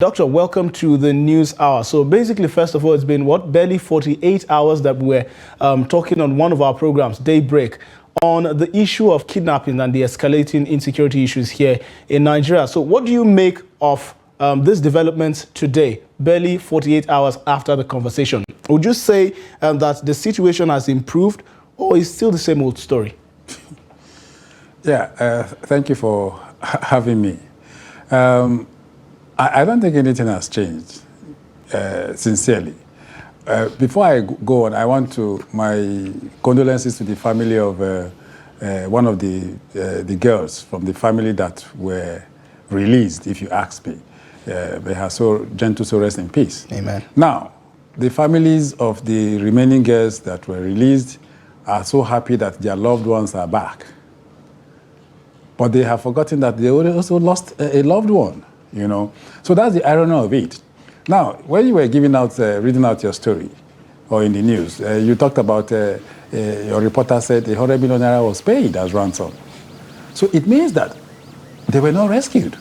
Doctor, welcome to the news hour. So basically, first of all, it's been barely 48 hours that we're talking on one of our programs, Daybreak, on the issue of kidnapping and the escalating insecurity issues here in Nigeria. So what do you make of this development today, barely 48 hours after the conversation? Would you say that the situation has improved, or is still the same old story? Yeah, thank you for having me. I don't think anything has changed, sincerely. Before I go on, I want my condolences to the family of one of the girls from the family that were released, if you ask me. May her soul, gentle soul, rest in peace. Amen. Now, the families of the remaining girls that were released are so happy that their loved ones are back. But they have forgotten that they also lost a loved one. You know, so that's the irony of it. Now, when you were reading out your story, or in the news, you talked about your reporter said 100 million naira was paid as ransom. So it means that they were not rescued.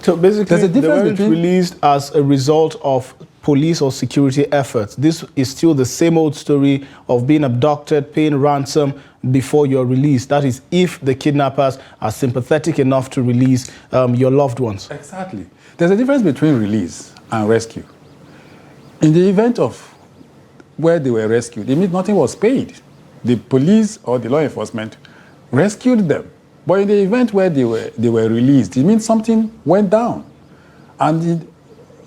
So basically, they weren't released as a result of police or security efforts. This is still the same old story of being abducted, paying ransom before you're released. That is, if the kidnappers are sympathetic enough to release your loved ones. Exactly. There's a difference between release and rescue. In the event of where they were rescued, it means nothing was paid. The police or the law enforcement rescued them. But in the event where they were released, it means something went down. And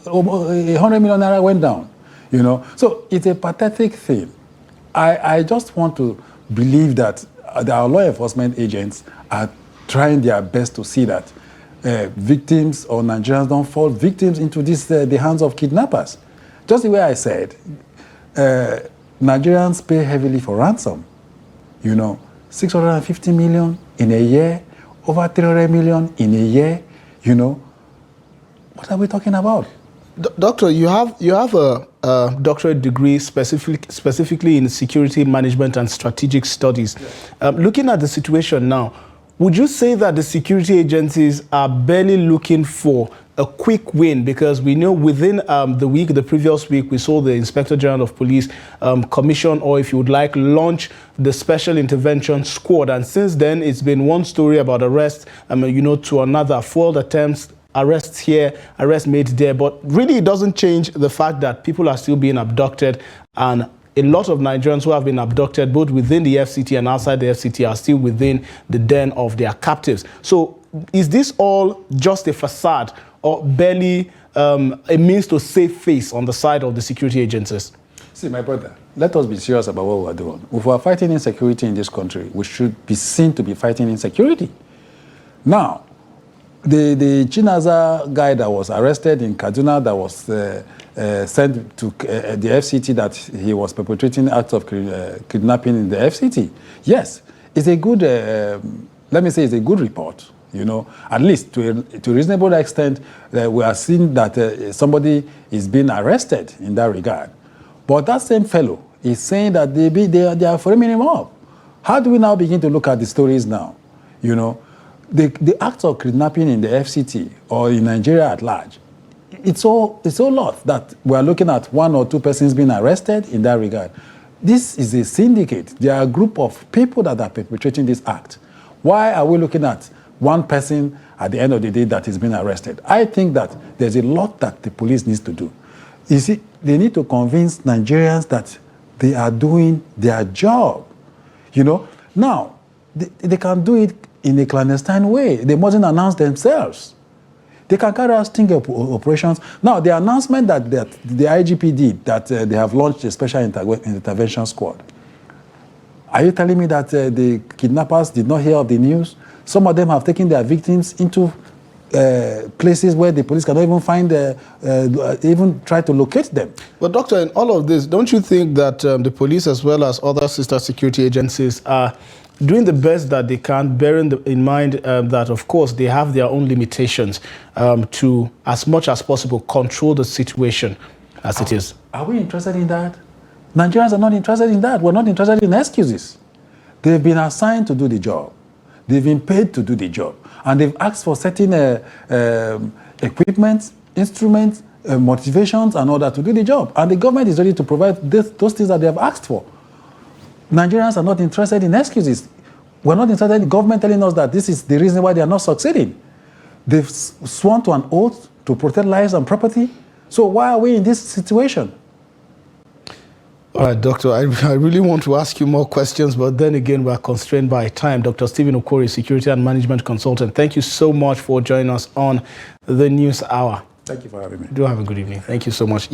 100 million naira went down, you know. So it's a pathetic thing. I just want to believe that our law enforcement agents are trying their best to see that victims or Nigerians don't fall victims into the hands of kidnappers. Just the way I said, Nigerians pay heavily for ransom. You know, 650 million in a year, over 300 million in a year, you know. What are we talking about? Doctor, you have a doctorate degree specifically in security management and strategic studies. Looking at the situation now, would you say that the security agencies are barely looking for a quick win? Because we know within the previous week, we saw the Inspector General of Police commission, or if you would like, launch the Special Intervention Squad. And since then, it's been one story about arrests, you know, to another, failed attempts, arrests here, arrests made there, but really it doesn't change the fact that people are still being abducted, and a lot of Nigerians who have been abducted both within the FCT and outside the FCT are still within the den of their captives. So is this all just a facade or barely a means to save face on the side of the security agencies? See, my brother, let us be serious about what we are doing. If we are fighting insecurity in this country, we should be seen to be fighting insecurity. Now, the Chinaza guy that was arrested in Kaduna, that was sent to the FCT, that he was perpetrating acts of kidnapping in the FCT. Yes, it's a good, let me say it's a good report, you know. At least to a reasonable extent, we are seeing that somebody is being arrested in that regard. But that same fellow is saying that they are framing him up. How do we now begin to look at the stories now, you know? The acts of kidnapping in the FCT or in Nigeria at large, it's so lot that we are looking at one or two persons being arrested in that regard. This is a syndicate. There are a group of people that are perpetrating this act. Why are we looking at one person at the end of the day that is being arrested? I think that there's a lot that the police needs to do. You see, they need to convince Nigerians that they are doing their job. You know, now they can do it in a clandestine way. They mustn't announce themselves. They can carry out sting operations. Now, the announcement that the IGP did, that they have launched a special intervention squad. Are you telling me that the kidnappers did not hear of the news? Some of them have taken their victims into places where the police cannot even find, even try to locate them. But doctor, in all of this, don't you think that the police as well as other sister security agencies are doing the best that they can, bearing in mind that, of course, they have their own limitations to, as much as possible, control the situation as it is? Are we interested in that? Nigerians are not interested in that. We're not interested in excuses. They've been assigned to do the job. They've been paid to do the job. And they've asked for certain equipment instruments, motivations, and all that to do the job. And the government is ready to provide those things that they have asked for. Nigerians are not interested in excuses. We're not interested in the government telling us that this is the reason why they are not succeeding. They've sworn to an oath to protect lives and property. So why are we in this situation? All right, Doctor, I really want to ask you more questions, but then again, we're constrained by time. Dr. Stephen Okworie, Security and Management Consultant, thank you so much for joining us on the News Hour. Thank you for having me. Do have a good evening. Thank you so much. Yes.